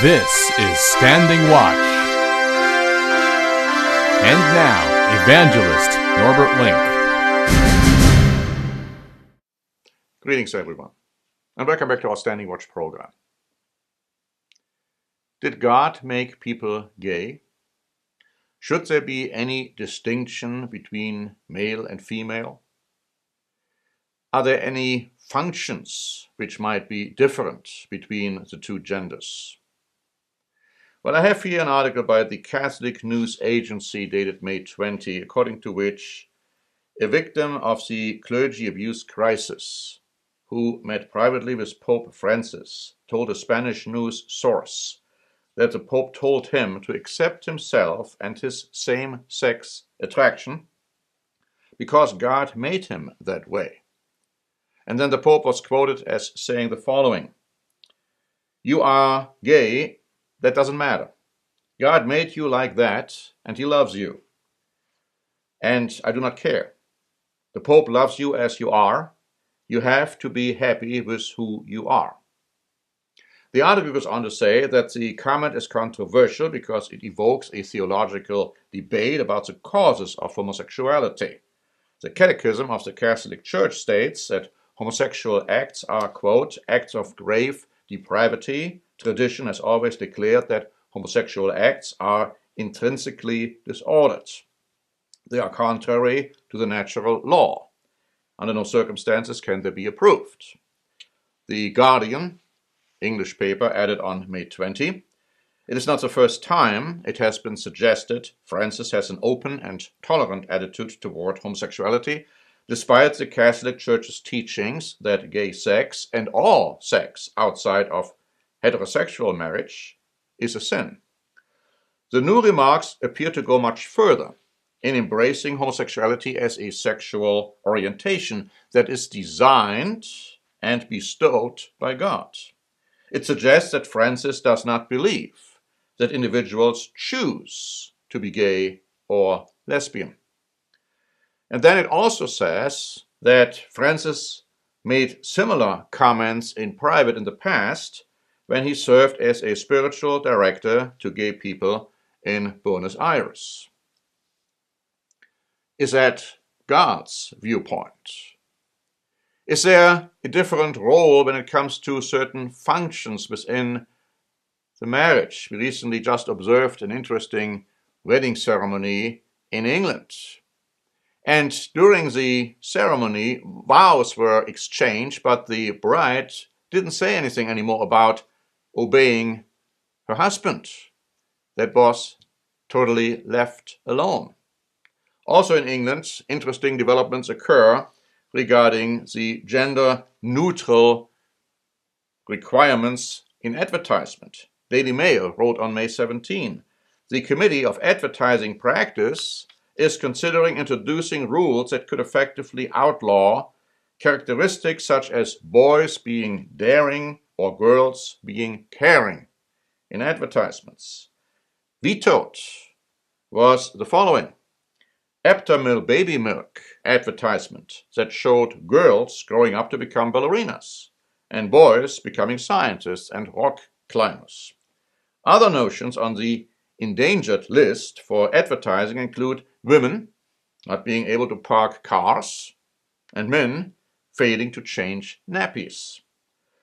This is Standing Watch. And now, Evangelist Norbert Link. Greetings, everyone, and welcome back to our Standing Watch program. Did God make people gay? Should there be any distinction between male and female? Are there any functions which might be different between the two genders? Well, I have here an article by the Catholic News Agency dated May 20, according to which a victim of the clergy abuse crisis who met privately with Pope Francis told a Spanish news source that the Pope told him to accept himself and his same-sex attraction because God made him that way. And then the Pope was quoted as saying the following: "You are gay, that doesn't matter. God made you like that, and He loves you. And I do not care. The Pope loves you as you are. You have to be happy with who you are." The article goes on to say that the comment is controversial because it evokes a theological debate about the causes of homosexuality. The Catechism of the Catholic Church states that homosexual acts are, quote, acts of grave depravity. Tradition has always declared that homosexual acts are intrinsically disordered. They are contrary to the natural law. Under no circumstances can they be approved. The Guardian, English paper, added on May 20, "It is not the first time it has been suggested Francis has an open and tolerant attitude toward homosexuality, despite the Catholic Church's teachings that gay sex and all sex outside of heterosexual marriage is a sin." The new remarks appear to go much further in embracing homosexuality as a sexual orientation that is designed and bestowed by God. It suggests that Francis does not believe that individuals choose to be gay or lesbian. And then it also says that Francis made similar comments in private in the past when he served as a spiritual director to gay people in Buenos Aires. Is that God's viewpoint? Is there a different role when it comes to certain functions within the marriage? We recently just observed an interesting wedding ceremony in England. And during the ceremony, vows were exchanged, but the bride didn't say anything anymore about obeying her husband. That was totally left alone. Also in England, interesting developments occur regarding the gender-neutral requirements in advertisement. Daily Mail wrote on May 17, "The Committee of Advertising Practice is considering introducing rules that could effectively outlaw characteristics such as boys being daring or girls being caring in advertisements." Vetoed was the following: Aptamil baby milk advertisement that showed girls growing up to become ballerinas and boys becoming scientists and rock climbers. Other notions on the endangered list for advertising include women not being able to park cars and men failing to change nappies.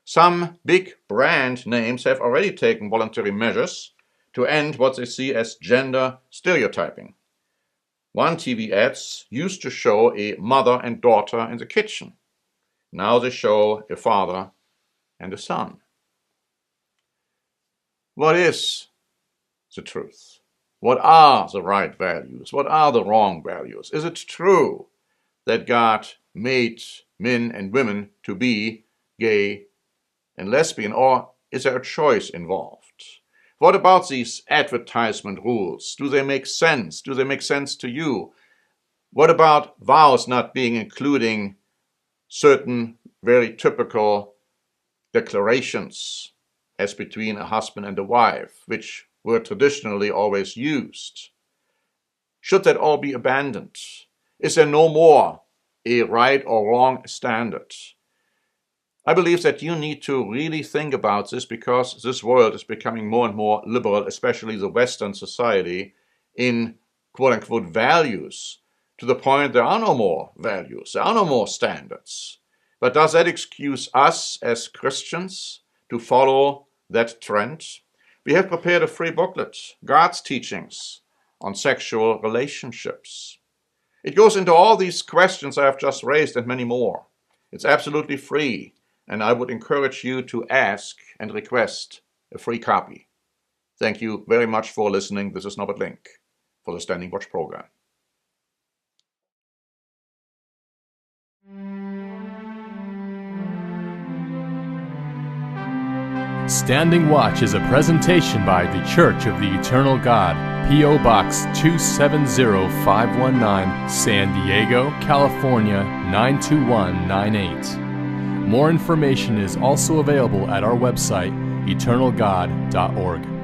Some big brand names have already taken voluntary measures to end what they see as gender stereotyping. One TV ads used to show a mother and daughter in the kitchen. Now they show a father and a son. What is the truth? What are the right values? What are the wrong values? Is it true that God made men and women to be gay and lesbian, or is there a choice involved? What about these advertisement rules? Do they make sense? Do they make sense to you? What about vows not being including certain very typical declarations as between a husband and a wife, which were traditionally always used? Should that all be abandoned? Is there no more a right or wrong standard? I believe that you need to really think about this, because this world is becoming more and more liberal, especially the Western society, in quote-unquote values, to the point there are no more values, there are no more standards. But does that excuse us as Christians to follow that trend? We have prepared a free booklet, God's Teachings on Sexual Relationships. It goes into all these questions I have just raised and many more. It's absolutely free, and I would encourage you to ask and request a free copy. Thank you very much for listening. This is Norbert Link for the Standing Watch program. Standing Watch is a presentation by the Church of the Eternal God, P.O. Box 270519, San Diego, California 92198. More information is also available at our website, eternalgod.org.